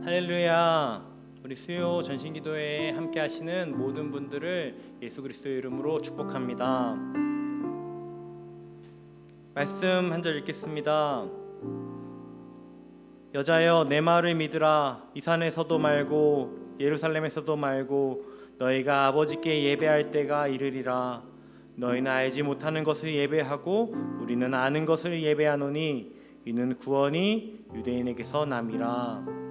할렐루야. 우리 수요 전신기도회에 함께 하시는 모든 분들을 예수 그리스도의 이름으로 축복합니다. 말씀 한 절 읽겠습니다. 여자여 내 말을 믿으라. 이 산에서도 말고 예루살렘에서도 말고 너희가 아버지께 예배할 때가 이르리라. 너희는 알지 못하는 것을 예배하고 우리는 아는 것을 예배하노니 이는 구원이 유대인에게서 남이라.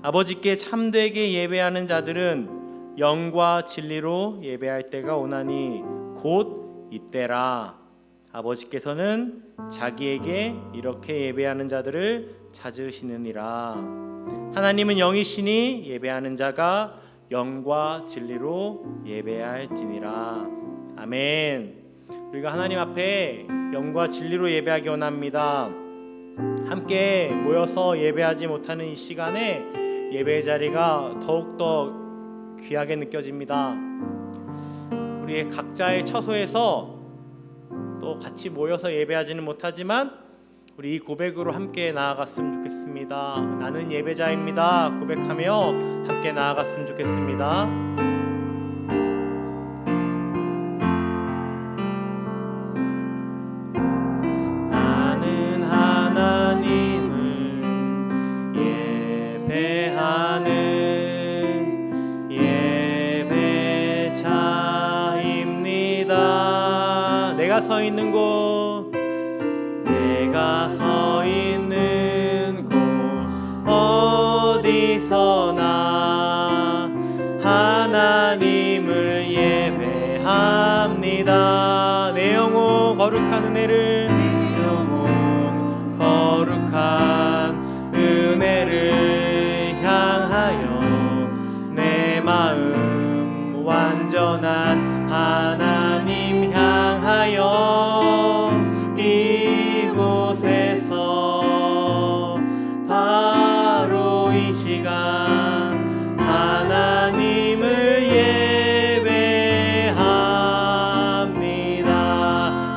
아버지께 참되게 예배하는 자들은 영과 진리로 예배할 때가 오나니 곧 이때라. 아버지께서는 자기에게 이렇게 예배하는 자들을 찾으시느니라. 하나님은 영이시니 예배하는 자가 영과 진리로 예배할지니라. 아멘. 우리가 하나님 앞에 영과 진리로 예배하기 원합니다. 함께 모여서 예배하지 못하는 이 시간에 예배의 자리가 더욱더 귀하게 느껴집니다. 우리 각자의 처소에서 또 같이 모여서 예배하지는 못하지만 우리 이 고백으로 함께 나아갔으면 좋겠습니다. 나는 예배자입니다 고백하며 함께 나아갔으면 좋겠습니다. 내가 서 있는 곳, 내가 서 있는 곳 어디서나 하나님을 예배합니다. 내 영혼 거룩한 은혜를, 내 영혼 거룩한 은혜를 향하여 내 마음 완전한 하나님 향하여 이곳에서 바로 이 시간 하나님을 예배합니다.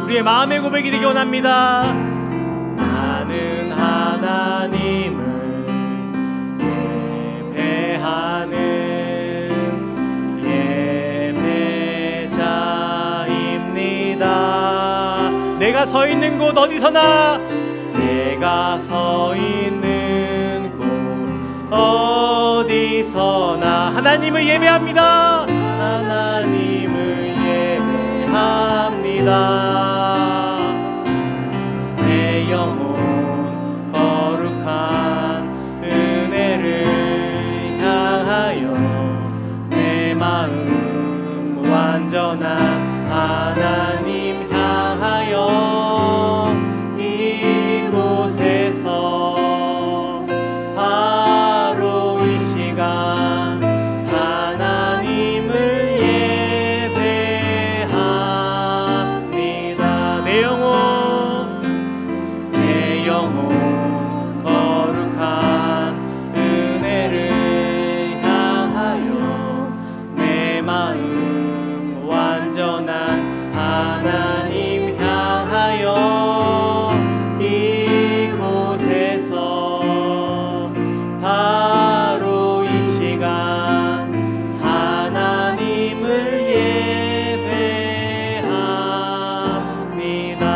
우리의 마음의 고백이 되기 원합니다. 나는 하나님을 예배하는 내가 서 있는 곳 어디서나, 내가 서 있는 곳 어디서나 하나님을 예배합니다. 하나님을 예배합니다. 내 영혼 거룩한 은혜를 향하여 내 마음 완전한 하나님 향하여 이곳에서 바로 이 시간 하나님을 예배합니다. 내 영혼 거룩한 은혜를 향하여 내 마음 완전한 하나님 향하여 이곳에서 바로 이 시간 하나님을 예배합니다.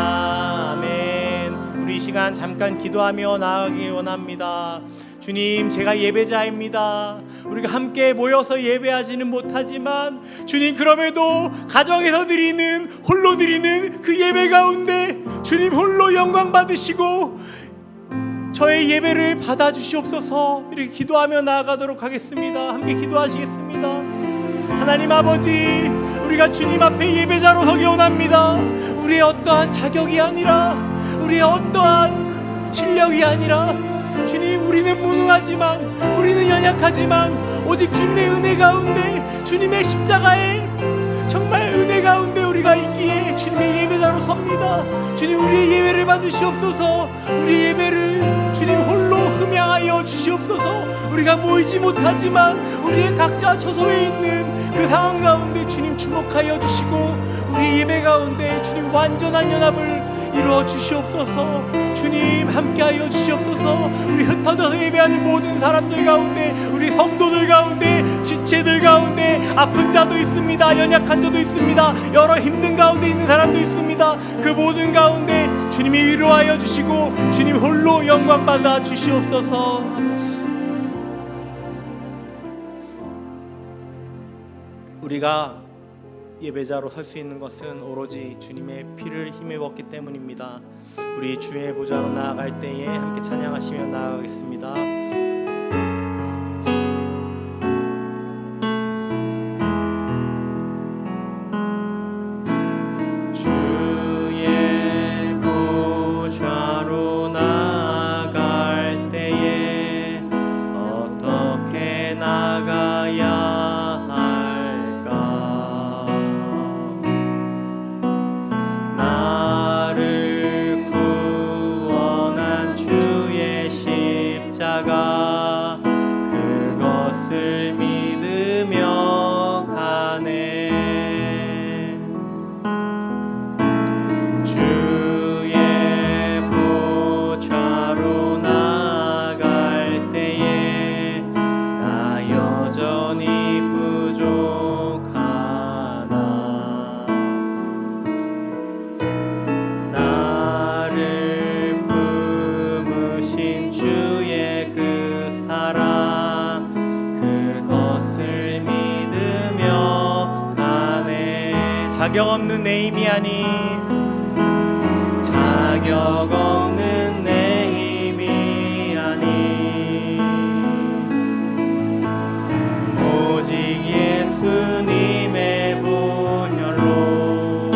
아멘. 우리 이 시간 잠깐 기도하며 나아가길 원합니다. 주님, 제가 예배자입니다. 우리가 함께 모여서 예배하지는 못하지만 주님, 그럼에도 가정에서 드리는, 홀로 드리는 그 예배 가운데 주님 홀로 영광 받으시고 저의 예배를 받아주시옵소서. 이렇게 기도하며 나아가도록 하겠습니다. 함께 기도하시겠습니다. 하나님 아버지, 우리가 주님 앞에 예배자로 서기 원합니다. 우리의 어떠한 자격이 아니라, 우리의 어떠한 실력이 아니라 주님, 우리는 무능하지만, 우리는 연약하지만 오직 주님의 은혜 가운데, 주님의 십자가에 정말 은혜 가운데 우리가 있기에 주님의 예배자로 섭니다. 주님, 우리의 예배를 받으시옵소서. 우리 예배를 주님 홀로 흠양하여 주시옵소서. 우리가 모이지 못하지만 우리의 각자 처소에 있는 그 상황 가운데 주님 주목하여 주시고 우리 예배 가운데 주님 완전한 연합을 이루어 주시옵소서. 주님 함께하여 주시옵소서. 우리 흩어져서 예배하는 모든 사람들 가운데, 우리 성도들 가운데, 지체들 가운데 아픈 자도 있습니다. 연약한 자도 있습니다. 여러 힘든 가운데 있는 사람도 있습니다. 그 모든 가운데 주님이 위로하여 주시고 주님 홀로 영광 받아 주시옵소서. 우리가 예배자로 설 수 있는 것은 오로지 주님의 피를 힘입었기 때문입니다. 우리 주의 보좌로 나아갈 때에 함께 찬양하시며 나아가겠습니다. 주의 보좌로 나아갈 때에 어떻게 나가야 그것을 믿으며 가네. 주의 보좌로 나아갈 때에 나 여전히 부족하나. 나를 품으신 주의 그 사랑, 그것을 믿으며 가네. 자격 없는 내 힘이 아닌, 자격 없는 내 힘이 아닌, 오직 예수님의 보혈로.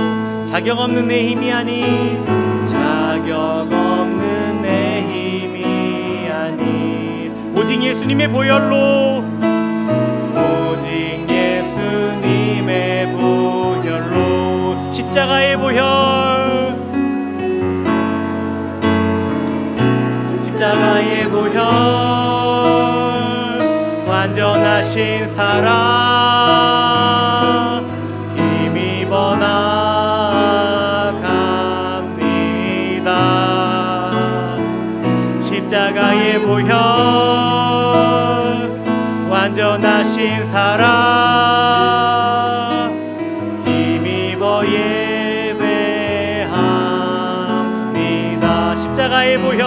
자격 없는 내 힘이 아닌, 자격 없는 내 힘이 아닌, 오직 예수님의 보혈로, 오직 예수님의 보혈로. 십자가의 보혈, 십자가의 보혈, 완전하신 사랑 힘입어 나갑니다. 십자가의 보혈, 완전하신 사랑 힘입어 예배합니다. 십자가의 보혈,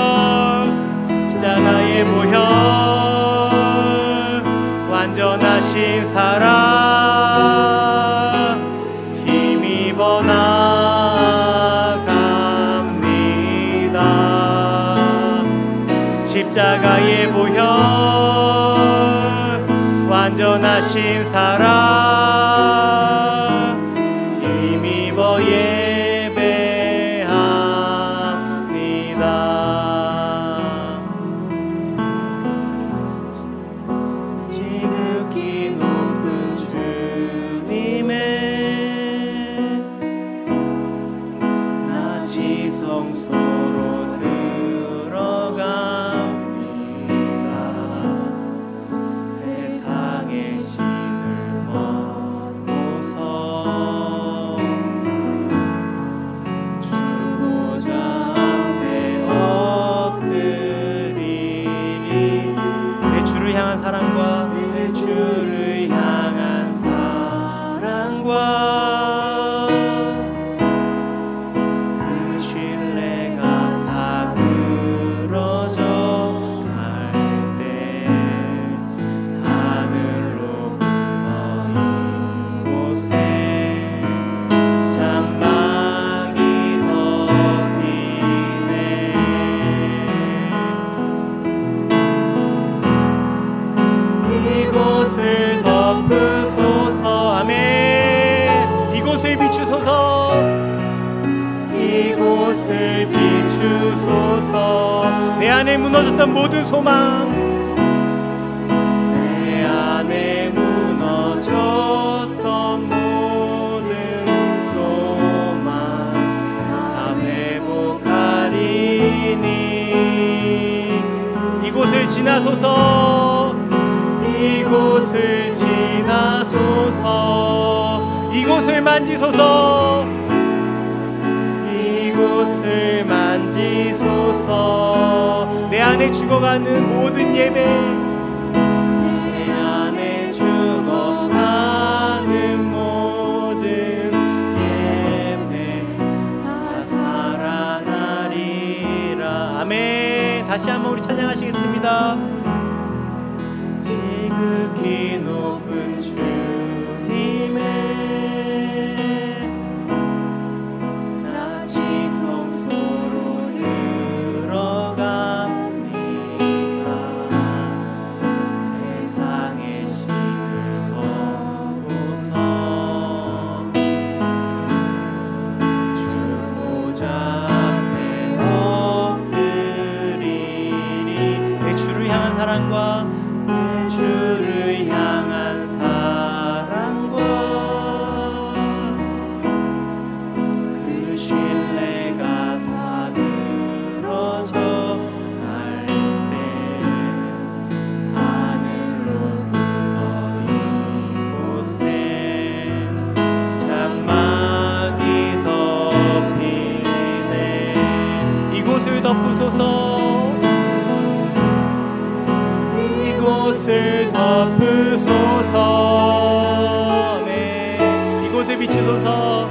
십자가의 보혈, 완전하신 사랑 힘입어 나갑니다. 십자가의 보혈, 완전하신 사랑 힘입어 예배합니다. 지극히 높은 주님의 나 지성소로 들어갑니다. 세상의 신을 먹고서 주 보좌 앞에 엎드리리. 내 주를 향한 사랑과, 내 주를 향한 사랑과 그 신뢰가 사그러져 갈 때 하늘로부터 이곳에 장막이 덮이네. 이곳을 덮으소서. 아멘. 이곳을 비추소서. 이곳을 비추소서. 내 안에 무너졌던 모든 소망, 내 안에 무너졌던 모든 소망 다 회복하리니. 이곳을 지나소서. 이곳을 지나소서. 이곳을 만지소서. 이곳을 안에 죽어가는 모든 예배, 내 안에 죽어가는 모든 예배 다 살아나리라. 아멘. 다시 한번 우리 찬양하시겠습니다. 지극히 높은 주님의 나 지성소로 들어갑니다. 세상의 신을 벗고서 주 보좌 앞에 엎드리리. 내 주를 향한 사랑과 내 주를 향한 사랑과 그 신뢰가 사그러져 갈 때 하늘로부터 이곳에 장막이 덮이네. 이곳을 덮으소서. 이곳을 덮으소서. 네. 이곳에 비추소서.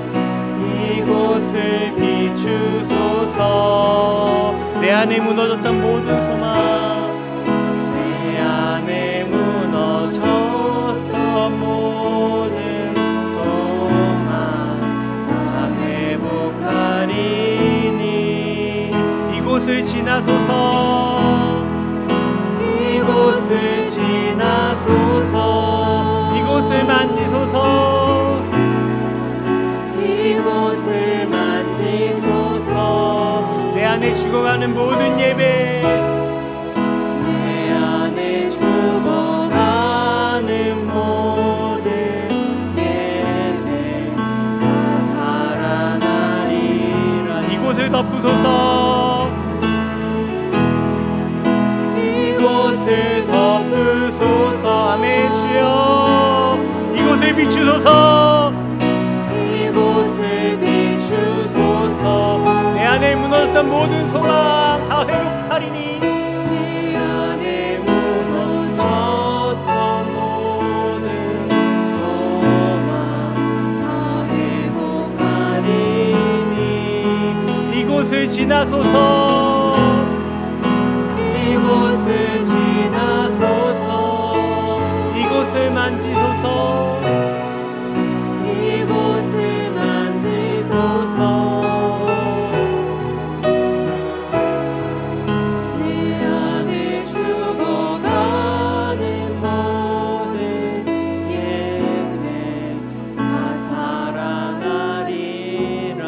이곳을 비추소서. 내 안에 무너졌던 모든 소망, 내 안에 무너졌던 모든 소망 다 회복하리니. 이곳을 지나소서. 이곳을 지나소서. 이곳을 만지소서. 이곳을 만지소서. 내 안에 죽어가는 모든 예배, 내 안에 죽어가는 모든 예배 다 살아나리라. 이곳을 덮으소서. 이곳을 덮으소서. 아멘. 주여, 이곳을 비추소서. 이곳을 비추소서. 내 안에 무너졌던 모든 소망 다 회복하리니. 내 안에 무너졌던 모든 소망 다 회복하리니. 이곳을 지나소서. 이곳을 지나소서. 이곳을 만지소서. 이곳을 만지소서. 내 안에 죽어가는 모든 예배 다 살아나리라.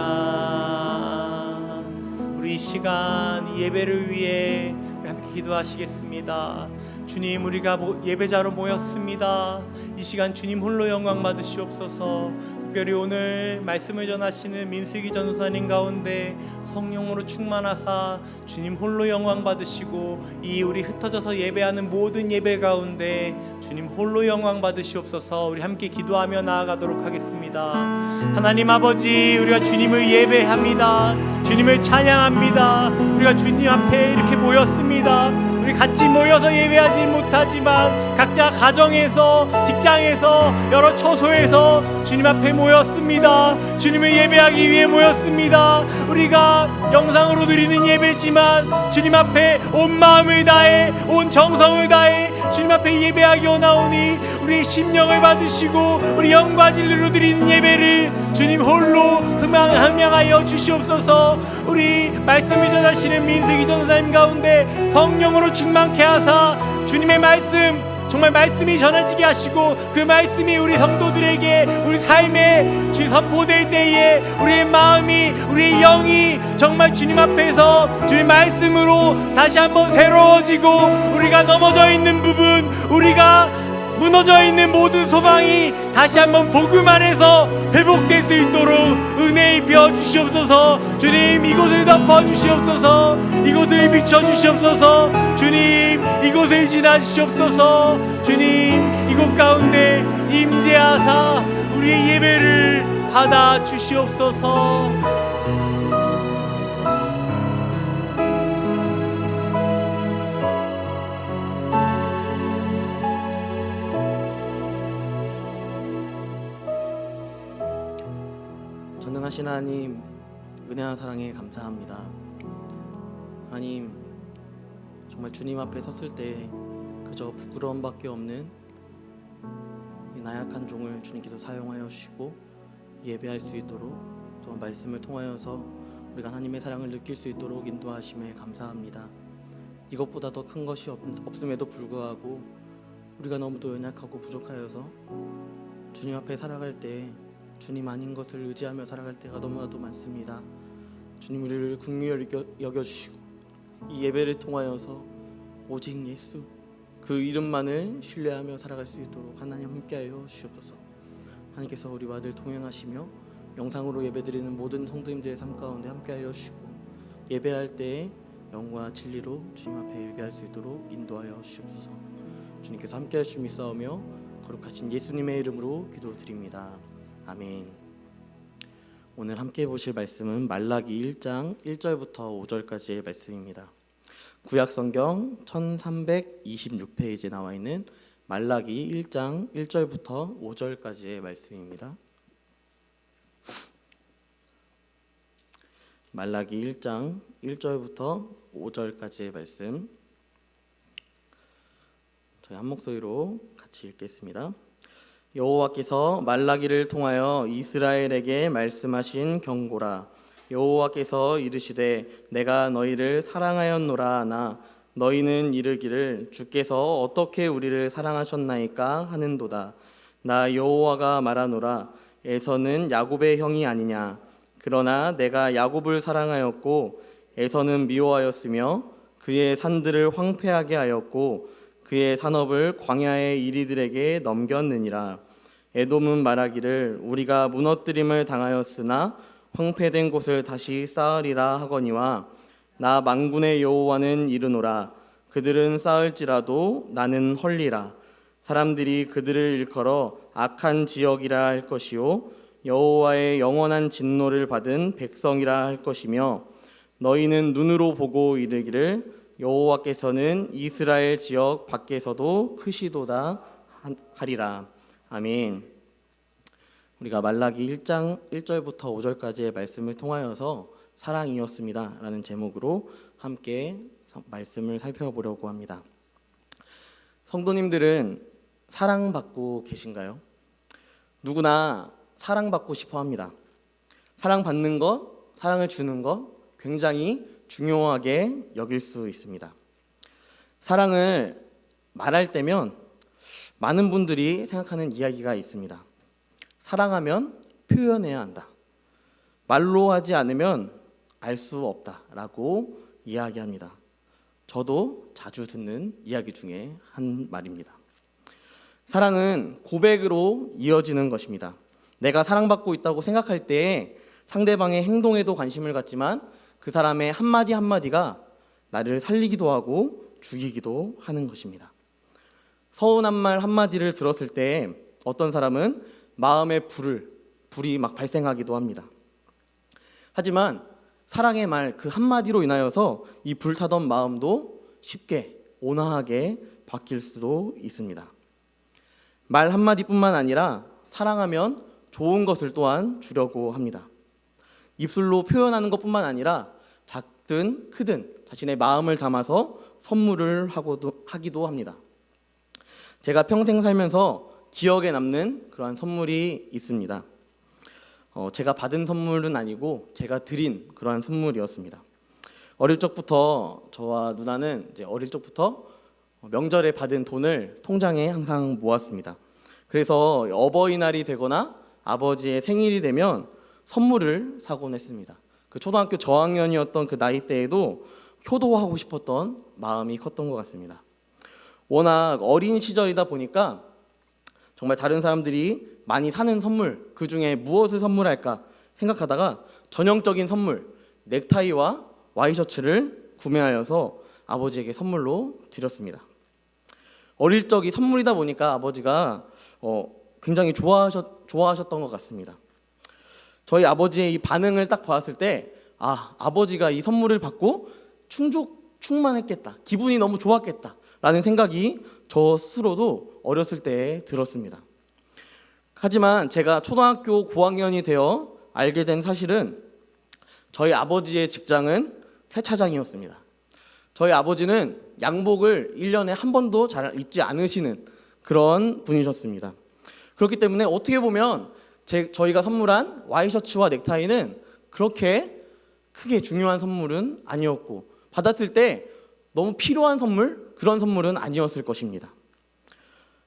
우리 이 시간 이 예배를 위해 우리 함께 기도하시겠습니다. 주님, 우리가 예배자로 모였습니다. 이 시간 주님 홀로 영광 받으시옵소서. 특별히 오늘 말씀을 전하시는 민슬기 전도사님 가운데 성령으로 충만하사 주님 홀로 영광 받으시고, 이 우리 흩어져서 예배하는 모든 예배 가운데 주님 홀로 영광 받으시옵소서. 우리 함께 기도하며 나아가도록 하겠습니다. 하나님 아버지, 우리가 주님을 예배합니다. 주님을 찬양합니다. 우리가 주님 앞에 이렇게 모였습니다. 우리 같이 모여서 예배하지 못하지만 각자 가정에서, 직장에서, 여러 처소에서 주님 앞에 모였습니다. 주님을 예배하기 위해 모였습니다. 우리가 영상으로 드리는 예배지만 주님 앞에 온 마음을 다해, 온 정성을 다해 주님 앞에 예배하기 원하오니 우리 심령을 받으시고 우리 영과 진리로 드리는 예배를 주님 홀로 흠양하여 주시옵소서. 우리 말씀을 전하시는 민슬기 전도사님 가운데 성령으로 충만케 하사 주님의 말씀, 정말 말씀이 전해지게 하시고 그 말씀이 우리 성도들에게 우리 삶에 선포될 때에 우리의 마음이, 우리의 영이 정말 주님 앞에서 주님 말씀으로 다시 한번 새로워지고, 우리가 넘어져 있는 부분, 우리가 무너져 있는 모든 소망이 다시 한번 복음 안에서 회복될 수 있도록 은혜 입혀 주시옵소서. 주님, 이곳을 덮어 주시옵소서. 이곳을 비춰 주시옵소서. 주님, 이곳을 지나 주시옵소서. 주님, 이곳 가운데 임재하사 우리의 예배를 받아 주시옵소서. 전능하신 하나님, 은혜와 사랑에 감사합니다. 하나님, 정말 주님 앞에 섰을 때 그저 부끄러움밖에 없는 이 나약한 종을 주님께서 사용하여 주시고 예배할 수 있도록, 또한 말씀을 통하여서 우리가 하나님의 사랑을 느낄 수 있도록 인도하심에 감사합니다. 이것보다 더 큰 것이 없음에도 불구하고 우리가 너무도 연약하고 부족하여서 주님 앞에 살아갈 때 주님 아닌 것을 의지하며 살아갈 때가 너무나도 많습니다. 주님, 우리를 긍휼히 여겨주시고 이 예배를 통하여서 오직 예수 그 이름만을 신뢰하며 살아갈 수 있도록 하나님 함께하여 주시옵소서. 하나님께서 우리와 늘 동행하시며 영상으로 예배드리는 모든 성도님들의 삶 가운데 함께하여 주시고 예배할 때 영과 진리로 주님 앞에 예배할 수 있도록 인도하여 주시옵소서. 주님께서 함께하여 주심이 있사오며 거룩하신 예수님의 이름으로 기도드립니다. 아멘. 오늘 함께 보실 말씀은 말라기 1장 1절부터 5절까지의 말씀입니다. 구약성경 1326페이지에 나와 있는 말라기 1장 1절부터 5절까지의 말씀입니다. 말라기 1장 1절부터 5절까지의 말씀, 저희 한 목소리로 같이 읽겠습니다. 여호와께서 말라기를 통하여 이스라엘에게 말씀하신 경고라. 여호와께서 이르시되 내가 너희를 사랑하였노라 하나 너희는 이르기를 주께서 어떻게 우리를 사랑하셨나이까 하는도다. 나 여호와가 말하노라. 에서는 야곱의 형이 아니냐. 그러나 내가 야곱을 사랑하였고 에서는 미워하였으며 그의 산들을 황폐하게 하였고 그의 산업을 광야의 이리들에게 넘겼느니라. 에돔은 말하기를 우리가 무너뜨림을 당하였으나 황폐된 곳을 다시 쌓으리라 하거니와 나 만군의 여호와는 이르노라. 그들은 쌓을지라도 나는 헐리라. 사람들이 그들을 일컬어 악한 지역이라 할 것이요 여호와의 영원한 진노를 받은 백성이라 할 것이며 너희는 눈으로 보고 이르기를 여호와께서는 이스라엘 지역 밖에서도 크시도다 하리라. 아멘. 우리가 말라기 1장 1절부터 5절까지의 말씀을 통하여서 사랑이었습니다 라는 제목으로 함께 말씀을 살펴보려고 합니다. 성도님들은 사랑받고 계신가요? 누구나 사랑받고 싶어 합니다. 사랑받는 것, 사랑을 주는 것 굉장히 중요하게 여길 수 있습니다. 사랑을 말할 때면 많은 분들이 생각하는 이야기가 있습니다. 사랑하면 표현해야 한다. 말로 하지 않으면 알 수 없다라고 이야기합니다. 저도 자주 듣는 이야기 중에 한 말입니다. 사랑은 고백으로 이어지는 것입니다. 내가 사랑받고 있다고 생각할 때 상대방의 행동에도 관심을 갖지만 그 사람의 한마디 한마디가 나를 살리기도 하고 죽이기도 하는 것입니다. 서운한 말 한마디를 들었을 때 어떤 사람은 마음에 불이 막 발생하기도 합니다. 하지만 사랑의 말 그 한마디로 인하여서 이 불타던 마음도 쉽게 온화하게 바뀔 수도 있습니다. 말 한마디뿐만 아니라 사랑하면 좋은 것을 또한 주려고 합니다. 입술로 표현하는 것뿐만 아니라 작든 크든 자신의 마음을 담아서 선물을 하기도 합니다. 제가 평생 살면서 기억에 남는 그러한 선물이 있습니다. 제가 받은 선물은 아니고 제가 드린 그러한 선물이었습니다. 어릴 적부터 저와 누나는 이제 어릴 적부터 명절에 받은 돈을 통장에 항상 모았습니다. 그래서 어버이날이 되거나 아버지의 생일이 되면 선물을 사곤 했습니다. 그 초등학교 저학년이었던 그 나이 때에도 효도하고 싶었던 마음이 컸던 것 같습니다. 워낙 어린 시절이다 보니까 정말 다른 사람들이 많이 사는 선물, 그 중에 무엇을 선물할까 생각하다가 전형적인 선물, 넥타이와 와이셔츠를 구매하여서 아버지에게 선물로 드렸습니다. 어릴 적이 선물이다 보니까 아버지가 굉장히 좋아하셨던 것 같습니다. 저희 아버지의 이 반응을 딱 봤을 때 아버지가 이 선물을 받고 충만했겠다, 기분이 너무 좋았겠다 라는 생각이 저 스스로도 어렸을 때 들었습니다. 하지만 제가 초등학교 고학년이 되어 알게 된 사실은 저희 아버지의 직장은 세차장이었습니다. 저희 아버지는 양복을 1년에 한 번도 잘 입지 않으시는 그런 분이셨습니다. 그렇기 때문에 어떻게 보면 저희가 선물한 와이셔츠와 넥타이는 그렇게 크게 중요한 선물은 아니었고, 받았을 때 너무 필요한 선물, 그런 선물은 아니었을 것입니다.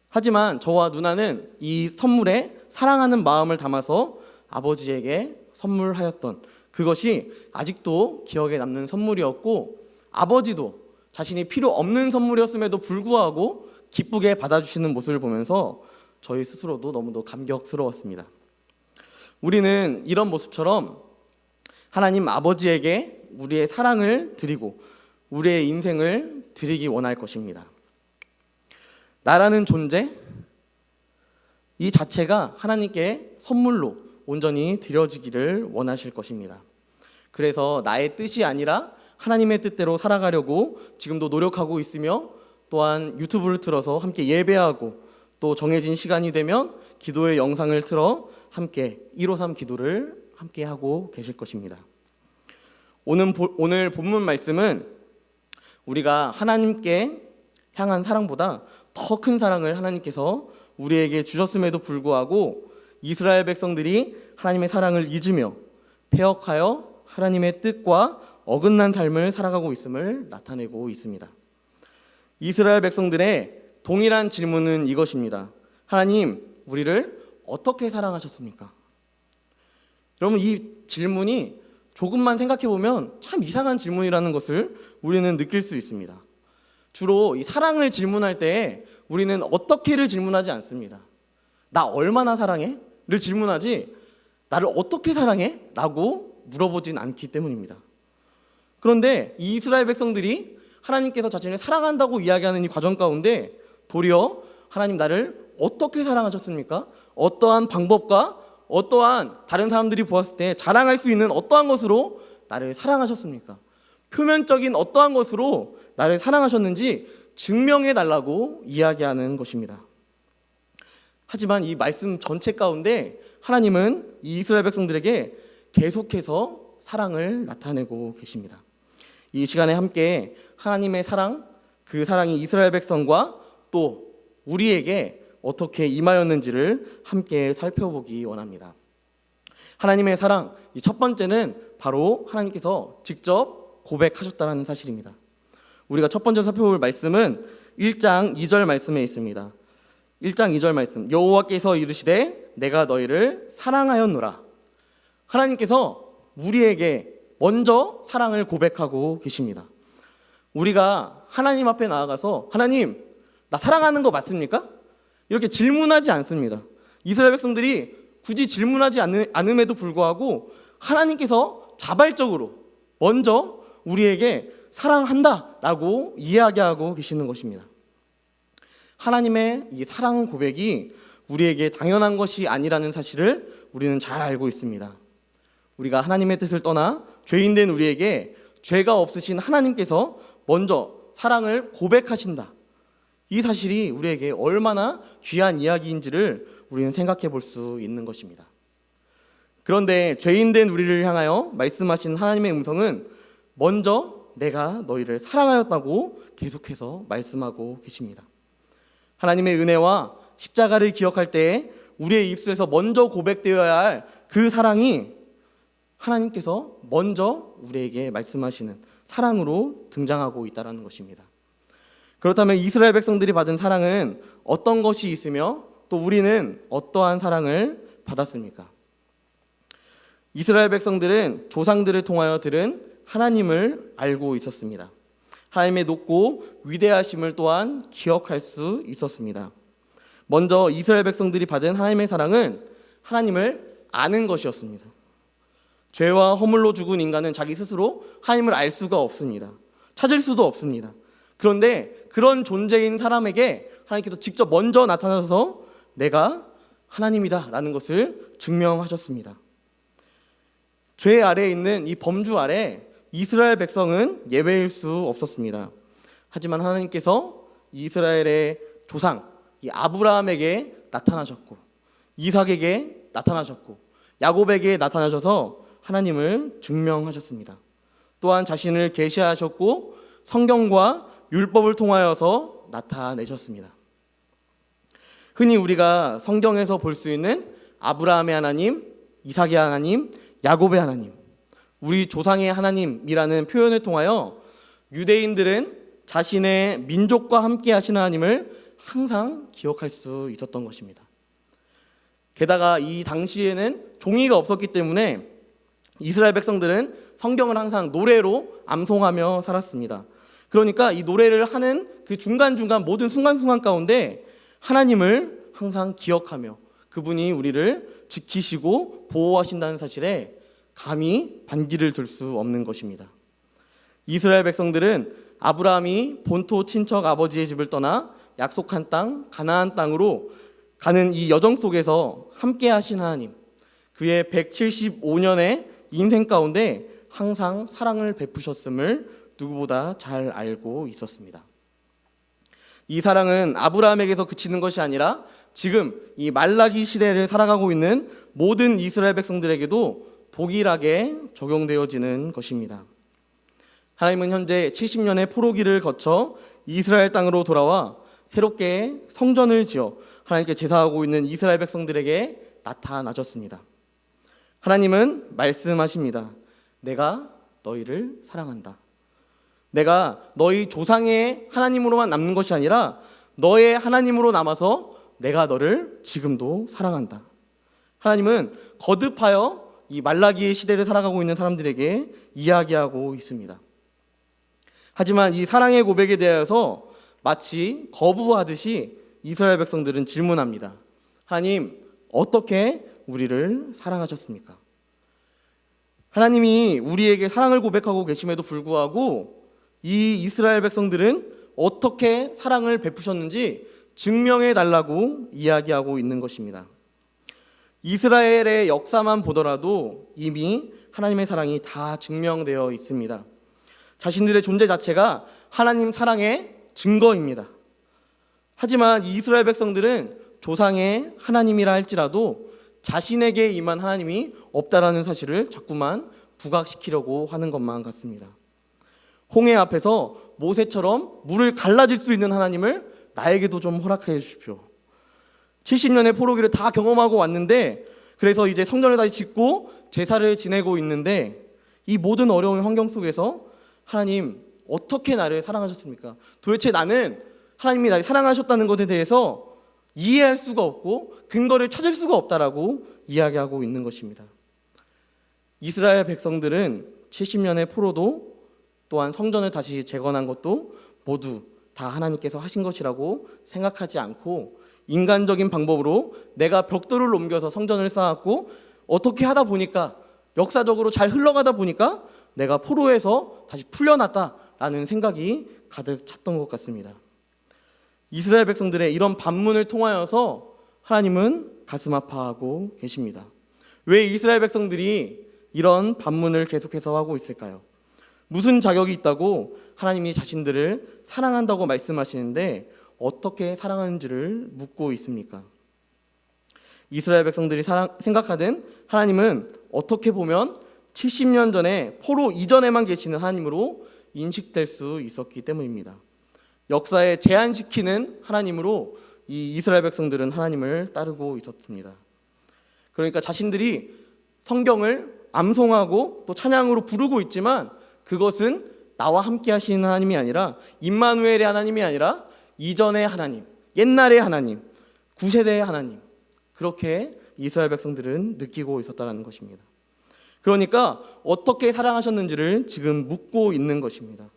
하지만 저와 누나는 이 선물에 사랑하는 마음을 담아서 아버지에게 선물하였던 그것이 아직도 기억에 남는 선물이었고, 아버지도 자신이 필요 없는 선물이었음에도 불구하고 기쁘게 받아주시는 모습을 보면서 저희 스스로도 너무도 감격스러웠습니다. 우리는 이런 모습처럼 하나님 아버지에게 우리의 사랑을 드리고 우리의 인생을 드리기 원할 것입니다. 나라는 존재, 이 자체가 하나님께 선물로 온전히 드려지기를 원하실 것입니다. 그래서 나의 뜻이 아니라 하나님의 뜻대로 살아가려고 지금도 노력하고 있으며, 또한 유튜브를 틀어서 함께 예배하고, 또 정해진 시간이 되면 기도의 영상을 틀어 함께 153 기도를 함께 하고 계실 것입니다. 오늘 본문 말씀은 우리가 하나님께 향한 사랑보다 더 큰 사랑을 하나님께서 우리에게 주셨음에도 불구하고 이스라엘 백성들이 하나님의 사랑을 잊으며 패역하여 하나님의 뜻과 어긋난 삶을 살아가고 있음을 나타내고 있습니다. 이스라엘 백성들의 동일한 질문은 이것입니다. 하나님, 우리를 어떻게 사랑하셨습니까? 여러분, 이 질문이 조금만 생각해 보면 참 이상한 질문이라는 것을 우리는 느낄 수 있습니다. 주로 이 사랑을 질문할 때 우리는 어떻게를 질문하지 않습니다. 나 얼마나 사랑해? 를 질문하지, 나를 어떻게 사랑해? 라고 물어보진 않기 때문입니다. 그런데 이 이스라엘 백성들이 하나님께서 자신을 사랑한다고 이야기하는 이 과정 가운데 도리어 하나님 나를 어떻게 사랑하셨습니까? 어떠한 방법과 어떠한 다른 사람들이 보았을 때 자랑할 수 있는 어떠한 것으로 나를 사랑하셨습니까? 표면적인 어떠한 것으로 나를 사랑하셨는지 증명해 달라고 이야기하는 것입니다. 하지만 이 말씀 전체 가운데 하나님은 이 이스라엘 백성들에게 계속해서 사랑을 나타내고 계십니다. 이 시간에 함께 하나님의 사랑, 그 사랑이 이스라엘 백성과 또 우리에게 어떻게 임하였는지를 함께 살펴보기 원합니다. 하나님의 사랑, 이 첫 번째는 바로 하나님께서 직접 고백하셨다는 사실입니다. 우리가 첫 번째 살펴볼 말씀은 1장 2절 말씀에 있습니다. 1장 2절 말씀, 여호와께서 이르시되 내가 너희를 사랑하였노라. 하나님께서 우리에게 먼저 사랑을 고백하고 계십니다. 우리가 하나님 앞에 나아가서 하나님, 나 사랑하는 거 맞습니까? 이렇게 질문하지 않습니다. 이스라엘 백성들이 굳이 질문하지 않음에도 불구하고 하나님께서 자발적으로 먼저 우리에게 사랑한다라고 이야기하고 계시는 것입니다. 하나님의 이 사랑 고백이 우리에게 당연한 것이 아니라는 사실을 우리는 잘 알고 있습니다. 우리가 하나님의 뜻을 떠나 죄인된 우리에게 죄가 없으신 하나님께서 먼저 사랑을 고백하신다. 이 사실이 우리에게 얼마나 귀한 이야기인지를 우리는 생각해 볼 수 있는 것입니다. 그런데 죄인된 우리를 향하여 말씀하신 하나님의 음성은 먼저 내가 너희를 사랑하였다고 계속해서 말씀하고 계십니다. 하나님의 은혜와 십자가를 기억할 때 우리의 입술에서 먼저 고백되어야 할 그 사랑이 하나님께서 먼저 우리에게 말씀하시는 사랑으로 등장하고 있다는 것입니다. 그렇다면 이스라엘 백성들이 받은 사랑은 어떤 것이 있으며 또 우리는 어떠한 사랑을 받았습니까? 이스라엘 백성들은 조상들을 통하여 들은 하나님을 알고 있었습니다. 하나님의 높고 위대하심을 또한 기억할 수 있었습니다. 먼저 이스라엘 백성들이 받은 하나님의 사랑은 하나님을 아는 것이었습니다. 죄와 허물로 죽은 인간은 자기 스스로 하나님을 알 수가 없습니다. 찾을 수도 없습니다. 그런데 그런 존재인 사람에게 하나님께서 직접 먼저 나타나서 내가 하나님이다 라는 것을 증명하셨습니다. 죄 아래에 있는 이 범주 아래 이스라엘 백성은 예외일 수 없었습니다. 하지만 하나님께서 이스라엘의 조상 이 아브라함에게 나타나셨고 이삭에게 나타나셨고 야곱에게 나타나셔서 하나님을 증명하셨습니다. 또한 자신을 계시하셨고 성경과 율법을 통하여서 나타내셨습니다. 흔히 우리가 성경에서 볼 수 있는 아브라함의 하나님, 이삭의 하나님, 야곱의 하나님, 우리 조상의 하나님이라는 표현을 통하여 유대인들은 자신의 민족과 함께 하시는 하나님을 항상 기억할 수 있었던 것입니다. 게다가 이 당시에는 종이가 없었기 때문에 이스라엘 백성들은 성경을 항상 노래로 암송하며 살았습니다. 그러니까 이 노래를 하는 그 중간중간 모든 순간순간 가운데 하나님을 항상 기억하며 그분이 우리를 지키시고 보호하신다는 사실에 감히 반기를 들 수 없는 것입니다. 이스라엘 백성들은 아브라함이 본토 친척 아버지의 집을 떠나 약속한 땅 가나안 땅으로 가는 이 여정 속에서 함께 하신 하나님, 그의 175년의 인생 가운데 항상 사랑을 베푸셨음을 누구보다 잘 알고 있었습니다. 이 사랑은 아브라함에게서 그치는 것이 아니라 지금 이 말라기 시대를 살아가고 있는 모든 이스라엘 백성들에게도 동일하게 적용되어지는 것입니다. 하나님은 현재 70년의 포로기를 거쳐 이스라엘 땅으로 돌아와 새롭게 성전을 지어 하나님께 제사하고 있는 이스라엘 백성들에게 나타나셨습니다. 하나님은 말씀하십니다. 내가 너희를 사랑한다. 내가 너희 조상의 하나님으로만 남는 것이 아니라 너의 하나님으로 남아서 내가 너를 지금도 사랑한다. 하나님은 거듭하여 이 말라기의 시대를 살아가고 있는 사람들에게 이야기하고 있습니다. 하지만 이 사랑의 고백에 대해서 마치 거부하듯이 이스라엘 백성들은 질문합니다. 하나님, 어떻게 우리를 사랑하셨습니까? 하나님이 우리에게 사랑을 고백하고 계심에도 불구하고 이 이스라엘 백성들은 어떻게 사랑을 베푸셨는지 증명해 달라고 이야기하고 있는 것입니다. 이스라엘의 역사만 보더라도 이미 하나님의 사랑이 다 증명되어 있습니다. 자신들의 존재 자체가 하나님 사랑의 증거입니다. 하지만 이 이스라엘 백성들은 조상의 하나님이라 할지라도 자신에게 임한 하나님이 없다라는 사실을 자꾸만 부각시키려고 하는 것만 같습니다. 홍해 앞에서 모세처럼 물을 갈라질 수 있는 하나님을 나에게도 좀 허락해 주십시오. 70년의 포로기를 다 경험하고 왔는데 그래서 이제 성전을 다시 짓고 제사를 지내고 있는데 이 모든 어려운 환경 속에서 하나님 어떻게 나를 사랑하셨습니까? 도대체 나는 하나님이 나를 사랑하셨다는 것에 대해서 이해할 수가 없고 근거를 찾을 수가 없다라고 이야기하고 있는 것입니다. 이스라엘 백성들은 70년의 포로도 또한 성전을 다시 재건한 것도 모두 다 하나님께서 하신 것이라고 생각하지 않고 인간적인 방법으로 내가 벽돌을 옮겨서 성전을 쌓았고 어떻게 하다 보니까 역사적으로 잘 흘러가다 보니까 내가 포로에서 다시 풀려났다라는 생각이 가득 찼던 것 같습니다. 이스라엘 백성들의 이런 반문을 통하여서 하나님은 가슴 아파하고 계십니다. 왜 이스라엘 백성들이 이런 반문을 계속해서 하고 있을까요? 무슨 자격이 있다고 하나님이 자신들을 사랑한다고 말씀하시는데 어떻게 사랑하는지를 묻고 있습니까? 이스라엘 백성들이 생각하든 하나님은 어떻게 보면 70년 전에 포로 이전에만 계시는 하나님으로 인식될 수 있었기 때문입니다. 역사에 제한시키는 하나님으로 이 이스라엘 백성들은 하나님을 따르고 있었습니다. 그러니까 자신들이 성경을 암송하고 또 찬양으로 부르고 있지만 그것은 나와 함께 하시는 하나님이 아니라 임마누엘의 하나님이 아니라 이전의 하나님, 옛날의 하나님, 구세대의 하나님, 그렇게 이스라엘 백성들은 느끼고 있었다는 것입니다. 그러니까 어떻게 사랑하셨는지를 지금 묻고 있는 것입니다.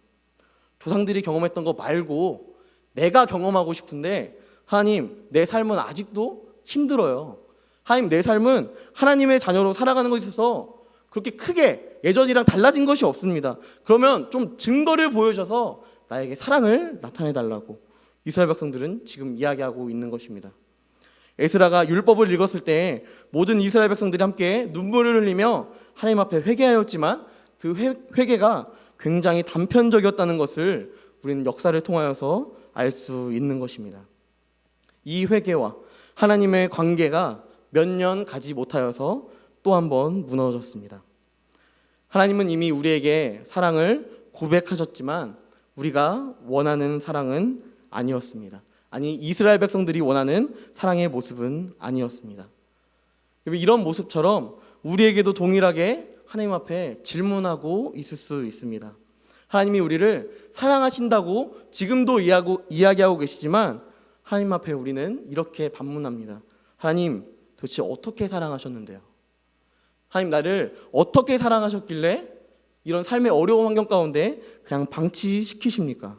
조상들이 경험했던 거 말고 내가 경험하고 싶은데 하나님, 내 삶은 아직도 힘들어요. 하나님, 내 삶은 하나님의 자녀로 살아가는 것에 있어서 그렇게 크게 예전이랑 달라진 것이 없습니다. 그러면 좀 증거를 보여줘서 나에게 사랑을 나타내달라고 이스라엘 백성들은 지금 이야기하고 있는 것입니다. 에스라가 율법을 읽었을 때 모든 이스라엘 백성들이 함께 눈물을 흘리며 하나님 앞에 회개하였지만 그 회개가 굉장히 단편적이었다는 것을 우리는 역사를 통하여서 알 수 있는 것입니다. 이 회개와 하나님의 관계가 몇 년 가지 못하여서 또 한 번 무너졌습니다. 하나님은 이미 우리에게 사랑을 고백하셨지만 우리가 원하는 사랑은 아니었습니다. 아니, 이스라엘 백성들이 원하는 사랑의 모습은 아니었습니다. 이런 모습처럼 우리에게도 동일하게 하나님 앞에 질문하고 있을 수 있습니다. 하나님이 우리를 사랑하신다고 지금도 이야기하고 계시지만 하나님 앞에 우리는 이렇게 반문합니다. 하나님, 도대체 어떻게 사랑하셨는데요? 하나님, 나를 어떻게 사랑하셨길래 이런 삶의 어려운 환경 가운데 그냥 방치시키십니까?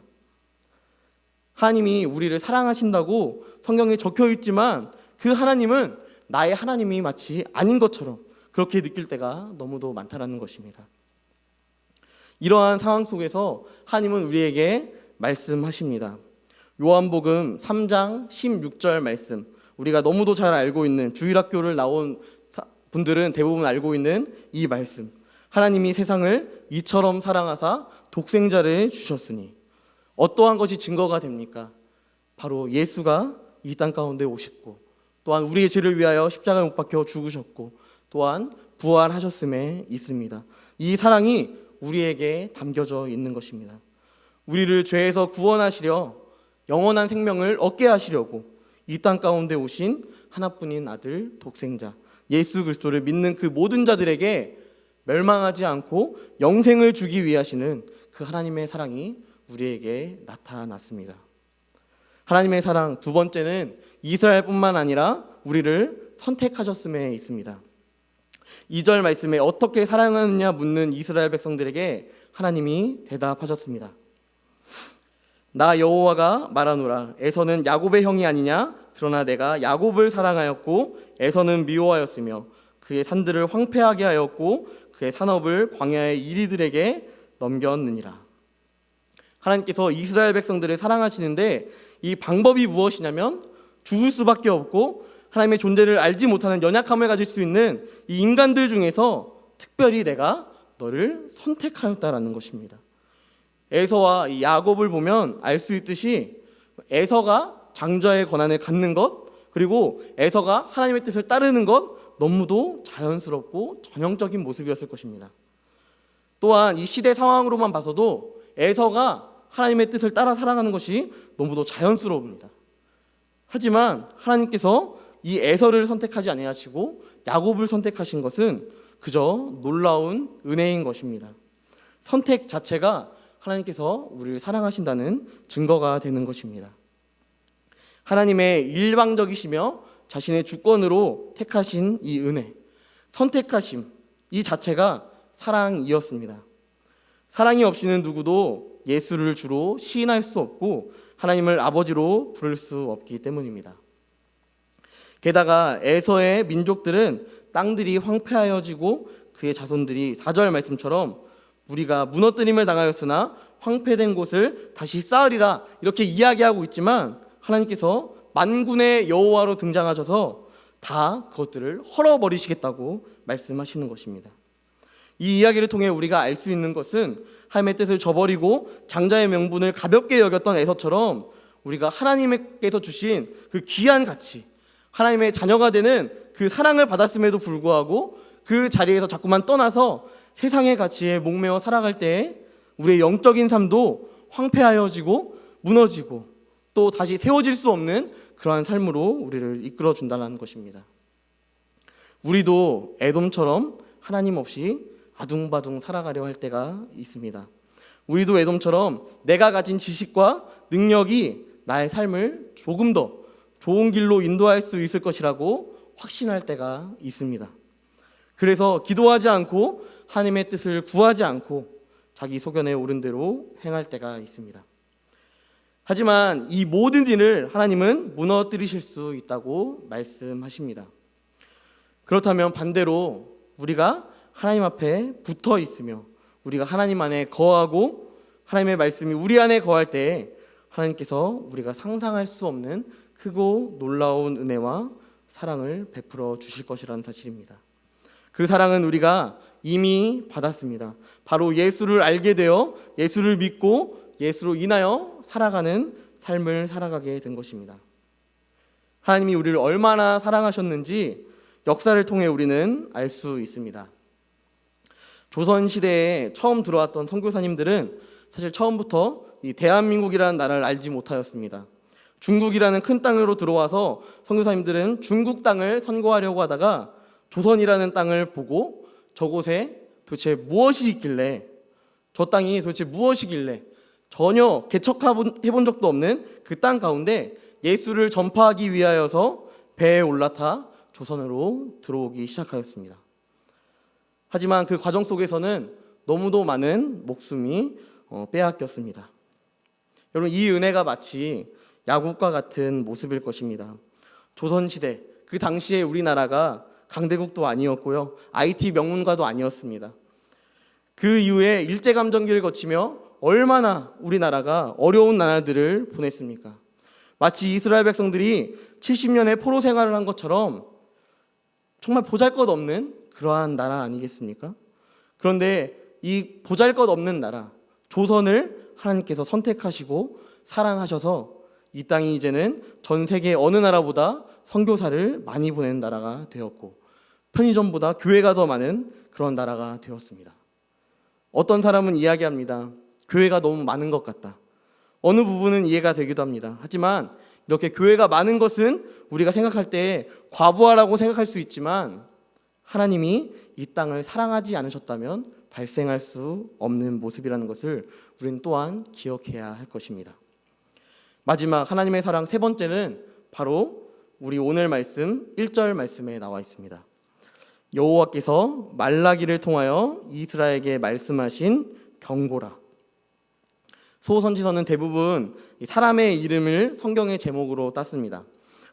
하나님이 우리를 사랑하신다고 성경에 적혀 있지만 그 하나님은 나의 하나님이 마치 아닌 것처럼 그렇게 느낄 때가 너무도 많다라는 것입니다. 이러한 상황 속에서 하나님은 우리에게 말씀하십니다. 요한복음 3장 16절 말씀, 우리가 너무도 잘 알고 있는, 주일학교를 나온 분들은 대부분 알고 있는 이 말씀. 하나님이 세상을 이처럼 사랑하사 독생자를 주셨으니. 어떠한 것이 증거가 됩니까? 바로 예수가 이 땅 가운데 오셨고, 또한 우리의 죄를 위하여 십자가에 못 박혀 죽으셨고, 또한 부활하셨음에 있습니다. 이 사랑이 우리에게 담겨져 있는 것입니다. 우리를 죄에서 구원하시려 영원한 생명을 얻게 하시려고 이 땅 가운데 오신 하나뿐인 아들 독생자 예수 그리스도를 믿는 그 모든 자들에게 멸망하지 않고 영생을 주기 위해 하시는 그 하나님의 사랑이 우리에게 나타났습니다. 하나님의 사랑 두 번째는 이스라엘뿐만 아니라 우리를 선택하셨음에 있습니다. 2절 말씀에 어떻게 사랑하느냐 묻는 이스라엘 백성들에게 하나님이 대답하셨습니다. 나 여호와가 말하노라. 에서는 야곱의 형이 아니냐? 그러나 내가 야곱을 사랑하였고 에서는 미워하였으며 그의 산들을 황폐하게 하였고 그의 산업을 광야의 이리들에게 넘겼느니라. 하나님께서 이스라엘 백성들을 사랑하시는데 이 방법이 무엇이냐면 죽을 수밖에 없고 하나님의 존재를 알지 못하는 연약함을 가질 수 있는 이 인간들 중에서 특별히 내가 너를 선택하였다라는 것입니다. 에서와 이 야곱을 보면 알 수 있듯이 에서가 장자의 권한을 갖는 것, 그리고 에서가 하나님의 뜻을 따르는 것 너무도 자연스럽고 전형적인 모습이었을 것입니다. 또한 이 시대 상황으로만 봐서도 에서가 하나님의 뜻을 따라 살아가는 것이 너무도 자연스러웁니다. 하지만 하나님께서 이 에서를 선택하지 아니하시고 야곱을 선택하신 것은 그저 놀라운 은혜인 것입니다. 선택 자체가 하나님께서 우리를 사랑하신다는 증거가 되는 것입니다. 하나님의 일방적이시며 자신의 주권으로 택하신 이 은혜, 선택하심, 이 자체가 사랑이었습니다. 사랑이 없이는 누구도 예수를 주로 시인할 수 없고 하나님을 아버지로 부를 수 없기 때문입니다. 게다가 에서의 민족들은 땅들이 황폐하여지고 그의 자손들이 4절 말씀처럼 우리가 무너뜨림을 당하였으나 황폐된 곳을 다시 쌓으리라 이렇게 이야기하고 있지만 하나님께서 만군의 여호와로 등장하셔서 다 그것들을 헐어버리시겠다고 말씀하시는 것입니다. 이 이야기를 통해 우리가 알 수 있는 것은 하나님의 뜻을 저버리고 장자의 명분을 가볍게 여겼던 에서처럼 우리가 하나님께서 주신 그 귀한 가치, 하나님의 자녀가 되는 그 사랑을 받았음에도 불구하고 그 자리에서 자꾸만 떠나서 세상의 가치에 목매어 살아갈 때 우리의 영적인 삶도 황폐하여지고 무너지고 또 다시 세워질 수 없는 그러한 삶으로 우리를 이끌어 준다는 것입니다. 우리도 에돔처럼 하나님 없이 아둥바둥 살아가려 할 때가 있습니다. 우리도 에돔처럼 내가 가진 지식과 능력이 나의 삶을 조금 더 좋은 길로 인도할 수 있을 것이라고 확신할 때가 있습니다. 그래서 기도하지 않고 하나님의 뜻을 구하지 않고 자기 소견에 오른 대로 행할 때가 있습니다. 하지만 이 모든 일을 하나님은 무너뜨리실 수 있다고 말씀하십니다. 그렇다면 반대로 우리가 하나님 앞에 붙어 있으며 우리가 하나님 안에 거하고 하나님의 말씀이 우리 안에 거할 때 하나님께서 우리가 상상할 수 없는 크고 놀라운 은혜와 사랑을 베풀어 주실 것이라는 사실입니다. 그 사랑은 우리가 이미 받았습니다. 바로 예수를 알게 되어 예수를 믿고 예수로 인하여 살아가는 삶을 살아가게 된 것입니다. 하나님이 우리를 얼마나 사랑하셨는지 역사를 통해 우리는 알 수 있습니다. 조선 시대에 처음 들어왔던 선교사님들은 사실 처음부터 이 대한민국이라는 나라를 알지 못하였습니다. 중국이라는 큰 땅으로 들어와서 선교사님들은 중국 땅을 선교하려고 하다가 조선이라는 땅을 보고 저곳에 도대체 무엇이 있길래, 저 땅이 도대체 무엇이길래 전혀 개척해본 적도 없는 그 땅 가운데 예수를 전파하기 위하여서 배에 올라타 조선으로 들어오기 시작하였습니다. 하지만 그 과정 속에서는 너무도 많은 목숨이 빼앗겼습니다. 여러분, 이 은혜가 마치 야곱과 같은 모습일 것입니다. 조선시대, 그 당시에 우리나라가 강대국도 아니었고요, IT 명문가도 아니었습니다. 그 이후에 일제감정기를 거치며 얼마나 우리나라가 어려운 나날들을 보냈습니까? 마치 이스라엘 백성들이 70년의 포로 생활을 한 것처럼 정말 보잘것없는 그러한 나라 아니겠습니까? 그런데 이 보잘것없는 나라 조선을 하나님께서 선택하시고 사랑하셔서 이 땅이 이제는 전 세계 어느 나라보다 선교사를 많이 보내는 나라가 되었고, 편의점보다 교회가 더 많은 그런 나라가 되었습니다. 어떤 사람은 이야기합니다. 교회가 너무 많은 것 같다. 어느 부분은 이해가 되기도 합니다. 하지만 이렇게 교회가 많은 것은 우리가 생각할 때 과부하라고 생각할 수 있지만, 하나님이 이 땅을 사랑하지 않으셨다면 발생할 수 없는 모습이라는 것을 우리는 또한 기억해야 할 것입니다. 마지막 하나님의 사랑 세 번째는 바로 우리 오늘 말씀 1절 말씀에 나와 있습니다. 여호와께서 말라기를 통하여 이스라엘에게 말씀하신 경고라. 소선지서는 대부분 사람의 이름을 성경의 제목으로 땄습니다.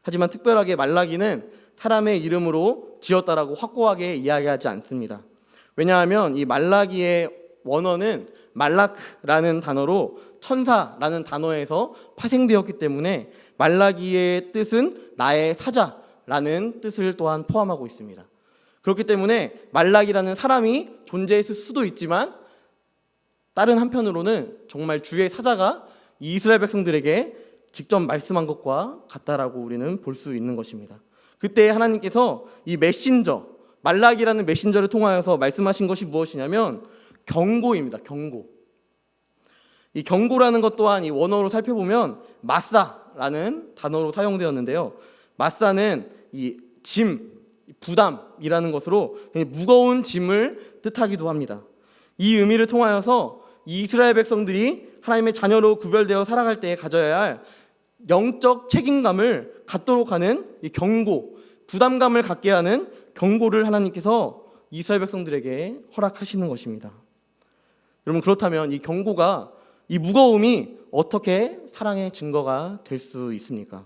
하지만 특별하게 말라기는 사람의 이름으로 지었다라고 확고하게 이야기하지 않습니다. 왜냐하면 이 말라기의 원어는 말라크라는 단어로 천사라는 단어에서 파생되었기 때문에 말라기의 뜻은 나의 사자라는 뜻을 또한 포함하고 있습니다. 그렇기 때문에 말라기라는 사람이 존재했을 수도 있지만, 다른 한편으로는 정말 주의 사자가 이스라엘 백성들에게 직접 말씀한 것과 같다라고 우리는 볼 수 있는 것입니다. 그때 하나님께서 이 메신저, 말라기라는 메신저를 통하여서 말씀하신 것이 무엇이냐면 경고입니다. 경고. 이 경고라는 것 또한 이 원어로 살펴보면 마사라는 단어로 사용되었는데요. 마사는 이 짐, 부담이라는 것으로 무거운 짐을 뜻하기도 합니다. 이 의미를 통하여서 이스라엘 백성들이 하나님의 자녀로 구별되어 살아갈 때 가져야 할 영적 책임감을 갖도록 하는 이 경고, 부담감을 갖게 하는 경고를 하나님께서 이스라엘 백성들에게 허락하시는 것입니다. 여러분, 그렇다면 이 경고가, 이 무거움이 어떻게 사랑의 증거가 될 수 있습니까?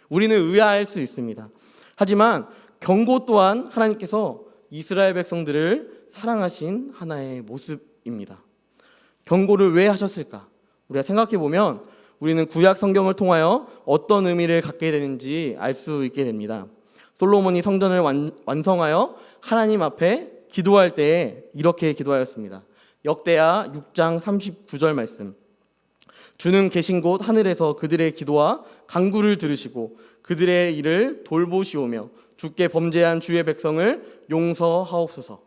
우리는 의아할 수 있습니다. 하지만 경고 또한 하나님께서 이스라엘 백성들을 사랑하신 하나의 모습입니다. 경고를 왜 하셨을까? 우리가 생각해 보면 우리는 구약 성경을 통하여 어떤 의미를 갖게 되는지 알 수 있게 됩니다. 솔로몬이 성전을 완성하여 하나님 앞에 기도할 때에 이렇게 기도하였습니다. 역대하 6장 39절 말씀. 주는 계신 곳 하늘에서 그들의 기도와 간구를 들으시고 그들의 일을 돌보시오며 주께 범죄한 주의 백성을 용서하옵소서.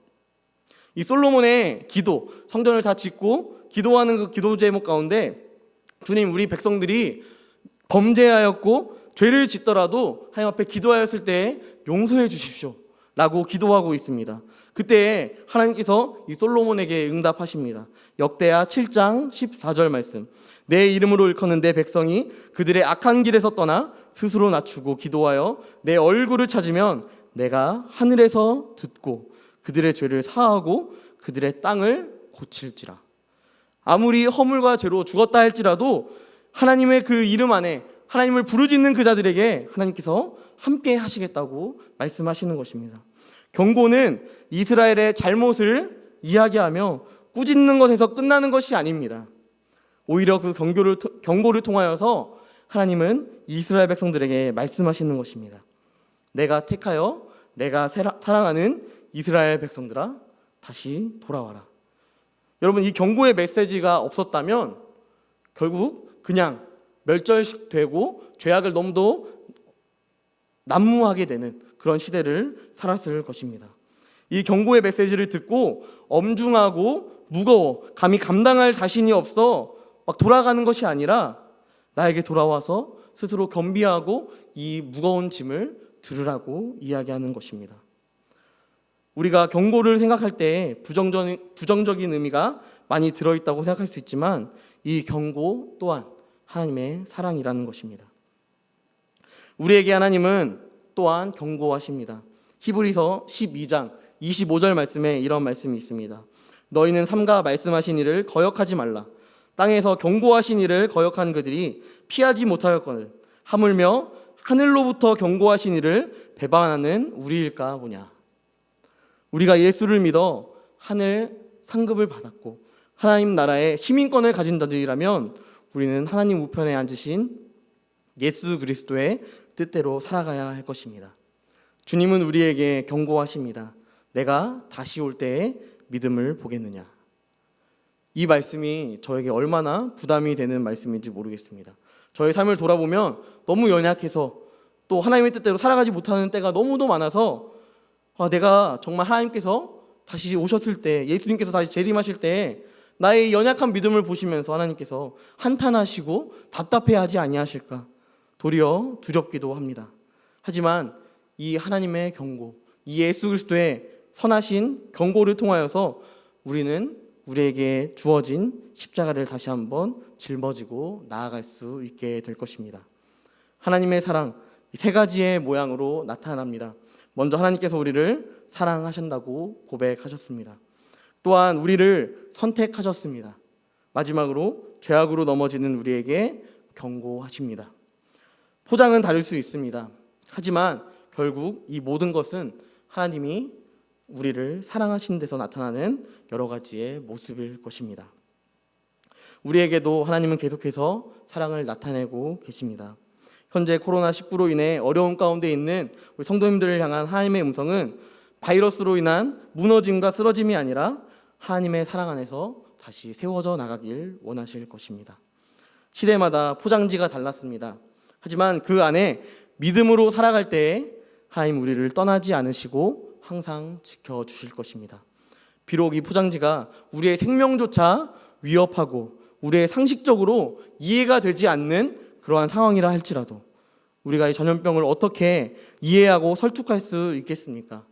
이 솔로몬의 기도, 성전을 다 짓고 기도하는 그 기도 제목 가운데 주님, 우리 백성들이 범죄하였고 죄를 짓더라도 하나님 앞에 기도하였을 때 용서해 주십시오 라고 기도하고 있습니다. 그때 하나님께서 이 솔로몬에게 응답하십니다. 역대하 7장 14절 말씀. 내 이름으로 일컫는 내 백성이 그들의 악한 길에서 떠나 스스로 낮추고 기도하여 내 얼굴을 찾으면 내가 하늘에서 듣고 그들의 죄를 사하고 그들의 땅을 고칠지라. 아무리 허물과 죄로 죽었다 할지라도 하나님의 그 이름 안에 하나님을 부르짖는 그 자들에게 하나님께서 함께 하시겠다고 말씀하시는 것입니다. 경고는 이스라엘의 잘못을 이야기하며 꾸짖는 것에서 끝나는 것이 아닙니다. 오히려 그 경고를 통하여서 하나님은 이스라엘 백성들에게 말씀하시는 것입니다. 내가 택하여 내가 사랑하는 이스라엘 백성들아, 다시 돌아와라. 여러분, 이 경고의 메시지가 없었다면 결국 그냥 멸절되고 죄악을 너무도 난무하게 되는 그런 시대를 살았을 것입니다. 이 경고의 메시지를 듣고 엄중하고 무거워 감히 감당할 자신이 없어 막 돌아가는 것이 아니라 나에게 돌아와서 스스로 겸비하고 이 무거운 짐을 들으라고 이야기하는 것입니다. 우리가 경고를 생각할 때 부정적인 의미가 많이 들어있다고 생각할 수 있지만 이 경고 또한 하나님의 사랑이라는 것입니다. 우리에게 하나님은 또한 경고하십니다. 히브리서 12장 25절 말씀에 이런 말씀이 있습니다. 너희는 삼가 말씀하신 이를 거역하지 말라. 땅에서 경고하신 이를 거역한 그들이 피하지 못하였거늘 하물며 하늘로부터 경고하신 이를 배반하는 우리일까 보냐. 우리가 예수를 믿어 하늘 상급을 받았고 하나님 나라의 시민권을 가진 자들이라면 우리는 하나님 우편에 앉으신 예수 그리스도의 뜻대로 살아가야 할 것입니다. 주님은 우리에게 경고하십니다. 내가 다시 올 때에 믿음을 보겠느냐. 이 말씀이 저에게 얼마나 부담이 되는 말씀인지 모르겠습니다. 저의 삶을 돌아보면 너무 연약해서 또 하나님의 뜻대로 살아가지 못하는 때가 너무도 많아서 내가 정말 하나님께서 다시 오셨을 때, 예수님께서 다시 재림하실 때 나의 연약한 믿음을 보시면서 하나님께서 한탄하시고 답답해하지 아니하실까 도리어 두렵기도 합니다. 하지만 이 하나님의 경고, 이 예수 그리스도의 선하신 경고를 통하여서 우리는 우리에게 주어진 십자가를 다시 한번 짊어지고 나아갈 수 있게 될 것입니다. 하나님의 사랑 세 가지의 모양으로 나타납니다. 먼저 하나님께서 우리를 사랑하신다고 고백하셨습니다. 또한 우리를 선택하셨습니다. 마지막으로 죄악으로 넘어지는 우리에게 경고하십니다. 포장은 다를 수 있습니다. 하지만 결국 이 모든 것은 하나님이 우리를 사랑하신 데서 나타나는 여러 가지의 모습일 것입니다. 우리에게도 하나님은 계속해서 사랑을 나타내고 계십니다. 현재 코로나19로 인해 어려운 가운데 있는 우리 성도님들을 향한 하나님의 음성은 바이러스로 인한 무너짐과 쓰러짐이 아니라 하나님의 사랑 안에서 다시 세워져 나가길 원하실 것입니다. 시대마다 포장지가 달랐습니다. 하지만 그 안에 믿음으로 살아갈 때에 하나님 우리를 떠나지 않으시고 항상 지켜주실 것입니다. 비록 이 포장지가 우리의 생명조차 위협하고 우리의 상식적으로 이해가 되지 않는 그러한 상황이라 할지라도 우리가 이 전염병을 어떻게 이해하고 설득할 수 있겠습니까?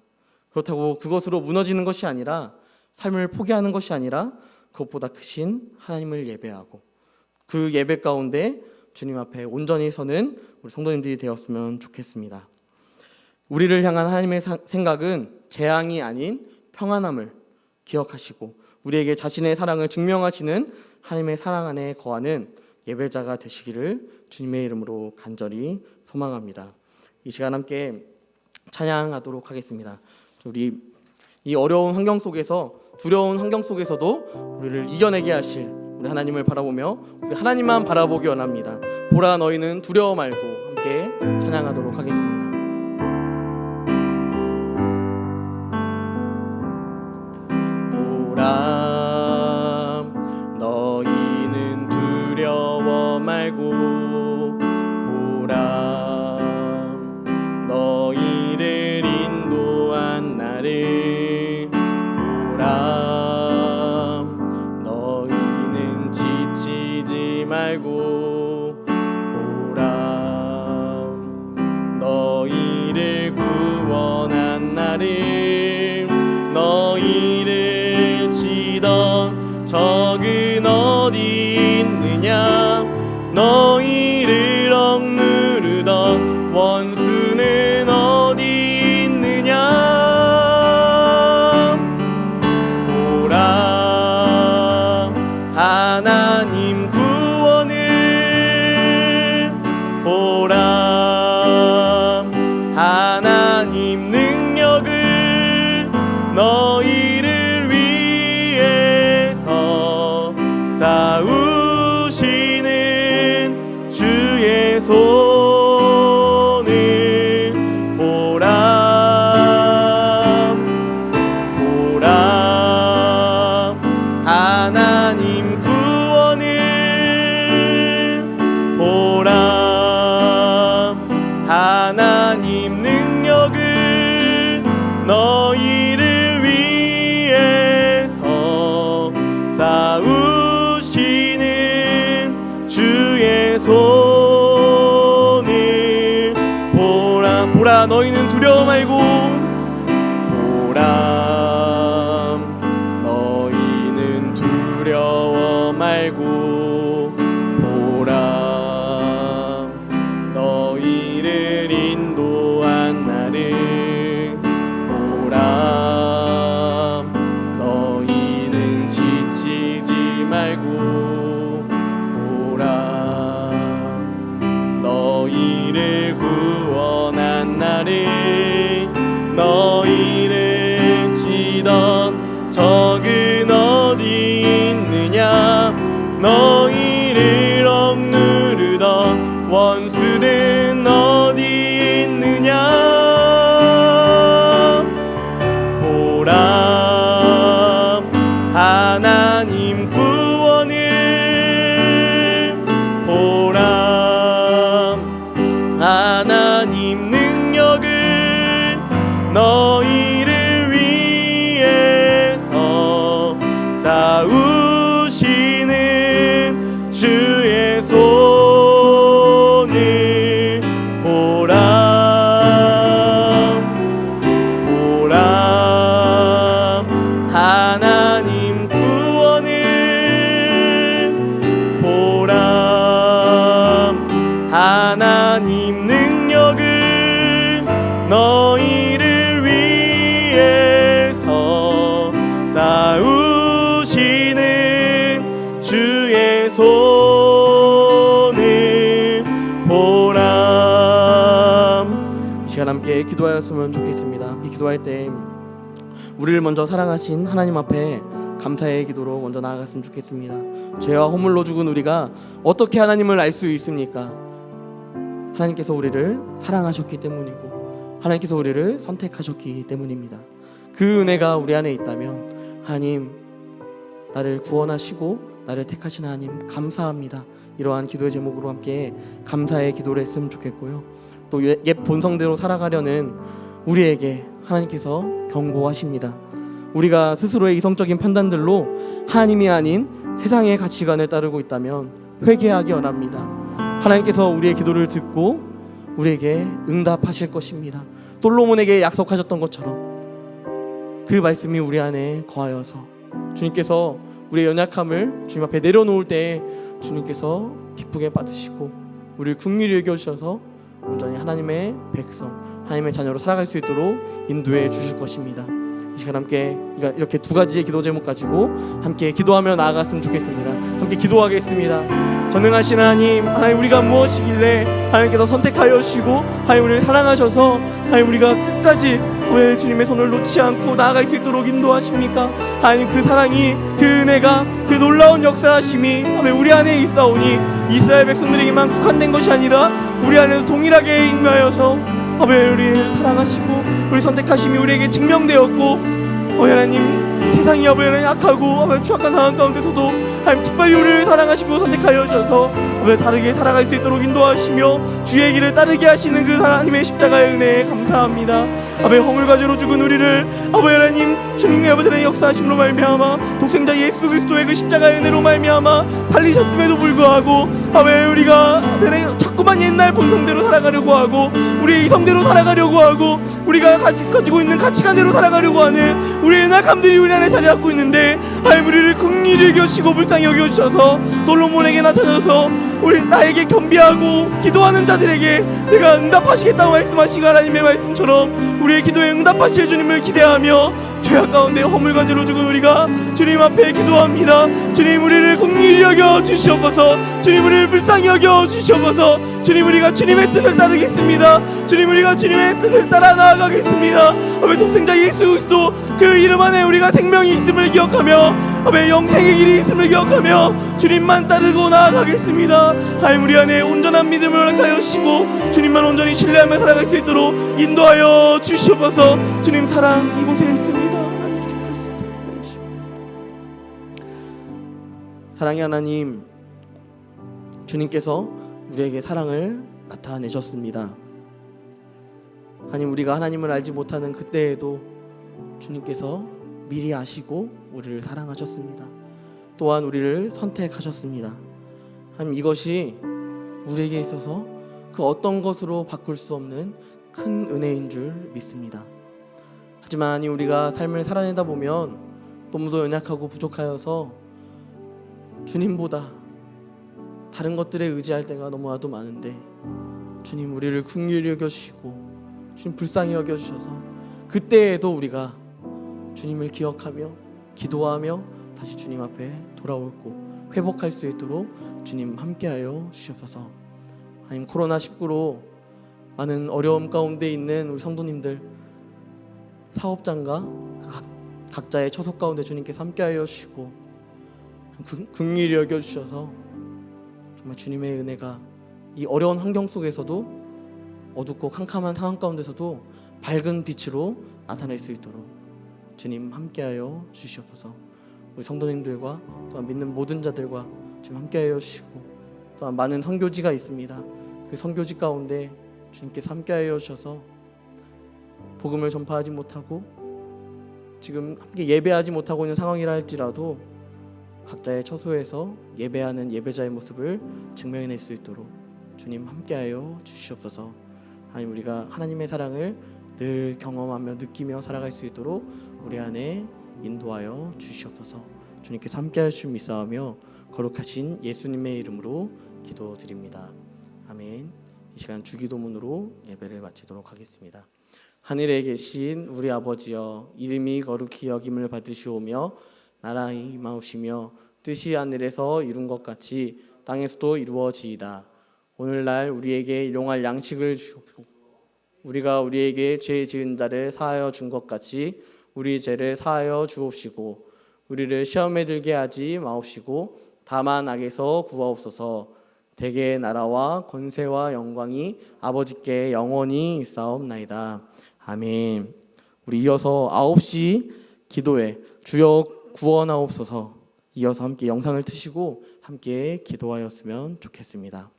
그렇다고 그것으로 무너지는 것이 아니라 삶을 포기하는 것이 아니라 그것보다 크신 하나님을 예배하고 그 예배 가운데 주님 앞에 온전히 서는 우리 성도님들이 되었으면 좋겠습니다. 우리를 향한 하나님의 생각은 재앙이 아닌 평안함을 기억하시고 우리에게 자신의 사랑을 증명하시는 하나님의 사랑 안에 거하는 예배자가 되시기를 주님의 이름으로 간절히 소망합니다. 이 시간 함께 찬양하도록 하겠습니다. 우리 이 어려운 환경 속에서 두려운 환경 속에서도 우리를 이겨내게 하실 우리 하나님을 바라보며 우리 하나님만 보기 원합니다. 보라 너희는 두려워 말고 함께 찬양하도록 하겠습니다. 보라 너희는 두려워 말고 보라 너희를 인도한 나를 보라 너희는 지치지 말고 보라 너희를 구원한 나를 너희를 치던 적은 어디 있느냐 너희를 억누르던 원수는 어디 있느냐 보라 하나님 구원을 보라 하나님 능력을 너희를 위해서 싸우시는 보라 너희는 두려워 말고 보라 너희는 두려워 말고 보라 너희를 인도한 나를 보라 너희는 지치지 말고 보라 너희를 구원한 나를 너희를 치던 적은 어디 있느냐 너희를 억누르던 원수는 어디 있느냐 보라 하나님 구원을 보라 하나님 능력을 너희를 위해서 싸우시는 주의 손을 보라 보라 하나님 구원을 보라 하나님 능력을 너희를 위해서 싸우시는 주의 손을 보라. 이 시간 함께 기도하였으면 좋겠습니다. 함께 기도할 때 우리를 먼저 사랑하신 하나님 앞에 감사의 기도로 먼저 나아갔으면 좋겠습니다. 죄와 허물로 죽은 우리가 어떻게 하나님을 알 수 있습니까? 하나님께서 우리를 사랑하셨기 때문이고 하나님께서 우리를 선택하셨기 때문입니다. 그 은혜가 우리 안에 있다면 하나님 나를 구원하시고 나를 택하신 하나님 감사합니다. 이러한 기도의 제목으로 함께 감사의 기도를 했으면 좋겠고요. 또 옛 본성대로 살아가려는 우리에게 하나님께서 경고하십니다. 우리가 스스로의 이성적인 판단들로 하나님이 아닌 세상의 가치관을 따르고 있다면 회개하기 원합니다. 하나님께서 우리의 기도를 듣고 우리에게 응답하실 것입니다. 솔로몬에게 약속하셨던 것처럼 그 말씀이 우리 안에 거하여서 주님께서 우리의 연약함을 주님 앞에 내려놓을 때 주님께서 기쁘게 받으시고 우리를 긍휼히 여겨주셔서 온전히 하나님의 백성, 하나님의 자녀로 살아갈 수 있도록 인도해 주실 것입니다. 이 시간 함께 이렇게 두 가지의 기도 제목 가지고 함께 기도하며 나아갔으면 좋겠습니다. 함께 기도하겠습니다. 전능하신 하나님, 하나님 우리가 무엇이길래 하나님께서 선택하여 주시고 하나님 우리를 사랑하셔서 하나님 우리가 끝까지 왜 주님의 손을 놓지 않고 나아갈 수 있도록 인도하십니까? 하나님 그 사랑이, 그 은혜가, 그 놀라운 역사하심이 하나님 우리 안에 있사오니 이스라엘 백성들에게만 국한된 것이 아니라 우리 안에도 동일하게 임하여서 하나님 우리를 사랑하시고 우리 선택하심이 우리에게 증명되었고 하나님 세상이 하나님 악하고 하나님 추악한 상황 가운데서도 하나님 특별히 우리를 사랑하시고 선택하여 주셔서 하나님 다르게 살아갈 수 있도록 인도하시며 주의 길을 따르게 하시는 그 하나님의 십자가의 은혜에 감사합니다. 하나님 허물과 죄로 죽은 우리를 하나님 주님의 아버지의 역사하심으로 말미암아 독생자 예수 그리스도의 그 십자가의 은혜로 말미암아 살리셨음에도 불구하고 하나님 우리가 자꾸만 옛날 본성대로 살아가려고 하고 우리의 이성대로 살아가려고 하고 우리가 가지고 있는 가치관대로 살아가려고 하는 우리의 연약함들이 우리 안에 자리 잡고 있는데 하나님 우리를 긍휼히 여겨주시고 불쌍히 여겨주셔서 솔로몬에게 나타나서 우리 나에게 겸비하고 기도하는 자들에게 내가 응답하시겠다고 말씀하신 하나님의 말씀처럼 우리의 기도에 응답하실 주님을 기대하며 죄악 가운데 허물과 죄로 죽은 우리가 주님 앞에 기도합니다. 주님 우리를 긍휼히 여겨 주시옵소서. 주님 우리를 불쌍히 여겨 주시옵소서. 주님 우리가 주님의 뜻을 따르겠습니다. 주님 우리가 주님의 뜻을 따라 나아가겠습니다. 아멘. 독생자 예수 그리스도 그 이름 안에 우리가 생명이 있음을 기억하며 아멘 영생의 길이 있음을 기억하며 주님만 따르고 나아가겠습니다. 하나님 우리 안에 온전한 믿음을 허락하여 주시고 주님만 온전히 신뢰하며 살아갈 수 있도록 인도하여 주시옵소서. 주님 사랑 이곳에 있습니다. 사랑의 하나님, 주님께서 우리에게 사랑을 나타내셨습니다. 하나님 우리가 하나님을 알지 못하는 그때에도 주님께서 미리 아시고 우리를 사랑하셨습니다. 또한 우리를 선택하셨습니다. 하나님 이것이 우리에게 있어서 그 어떤 것으로 바꿀 수 없는 큰 은혜인 줄 믿습니다. 하지만 우리가 삶을 살아내다 보면 너무도 연약하고 부족하여서 주님보다 다른 것들에 의지할 때가 너무나도 많은데, 주님 우리를 긍휼히 여겨주시고 주님 불쌍히 여겨주셔서 그때에도 우리가 주님을 기억하며 기도하며 다시 주님 앞에 돌아오고 회복할 수 있도록 주님 함께하여 주시옵소서. 하나님, 코로나19로 많은 어려움 가운데 있는 우리 성도님들, 사업장과 각자의 처속 가운데 주님께서 함께하여 주시고 긍휼히 여겨주셔서 정말 주님의 은혜가 이 어려운 환경 속에서도, 어둡고 캄캄한 상황 가운데서도 밝은 빛으로 나타낼 수 있도록 주님 함께하여 주시옵소서. 우리 성도님들과 또한 믿는 모든 자들과 주님 함께하여 주시고, 또한 많은 선교지가 있습니다. 그 선교지 가운데 주님께서 함께하여 주셔서 복음을 전파하지 못하고 지금 함께 예배하지 못하고 있는 상황이라 할지라도 각자의 처소에서 예배하는 예배자의 모습을 증명해낼 수 있도록 주님 함께하여 주시옵소서. 하나님, 우리가 하나님의 사랑을 늘 경험하며 느끼며 살아갈 수 있도록 우리 안에 인도하여 주시옵소서. 주님께서 함께하여 주실 믿사오며 거룩하신 예수님의 이름으로 기도드립니다. 아멘. 이 시간 주기도문으로 예배를 마치도록 하겠습니다. 하늘에 계신 우리 아버지여, 이름이 거룩히 여김을 받으시오며 나라의 임하옵시며 뜻이 하늘에서 이룬 것 같이 땅에서도 이루어지이다. 오늘날 우리에게 일용할 양식을 주옵시고, 우리가 우리에게 죄 지은 자를 사하여 준 것 같이 우리 죄를 사하여 주옵시고, 우리를 시험에 들게 하지 마옵시고 다만 악에서 구하옵소서. 대개의 나라와 권세와 영광이 아버지께 영원히 있사옵나이다. 아멘. 우리 이어서 9시 기도회 주여 구원하옵소서, 이어서 함께 영상을 트시고 함께 기도하였으면 좋겠습니다.